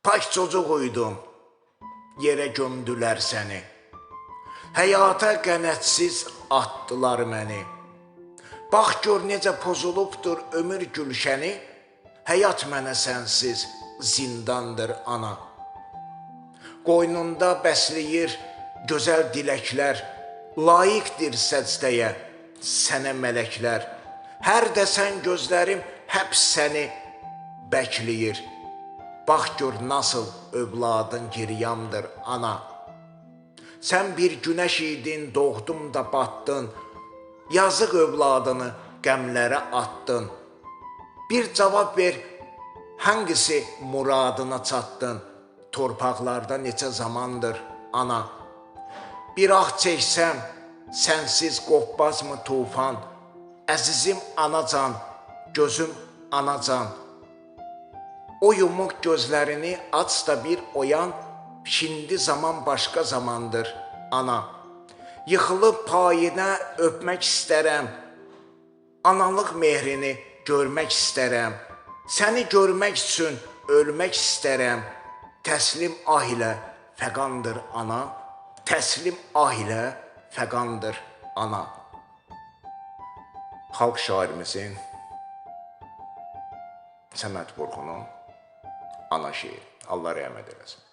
Pak çocuq uydun, yerə gömdülər səni. Həyata qənətsiz atdılar məni. Bax gör necə pozulubdur ömür gülşəni, həyat mənə sənsiz zindandır ana. Qoynunda bəsləyir gözəl diləklər, layiqdir səcdəyə sənə mələklər. Hər dəsən gözlərim həp səni bəkləyir. Bax gör nasıl övladın giryamdır ana. Sən bir günəş idin, doğdun da batdın, yazıq övladını qəmlərə attın. Bir cavab ver, hangisi muradına çatdın? Torpaqlarda neçə zamandır ana. Bir ah çəksəm, sənsiz qopmazmı tufan? Əzizim anacan, gözüm anacan. O yumuq gözlərini aç da bir oyan, şimdi zaman başqa zamandır ana. Yıxılıb payinə öpmək istərəm, analıq mehrini görmək istərəm. Səni görmək üçün ölmək istərəm. Təslim ah ilə fəqandır ana, təslim ah ilə fəqandır ana. Xalq şairimizin Səməd Vurğunun ana şeiri. Allah rəhmət eləsin.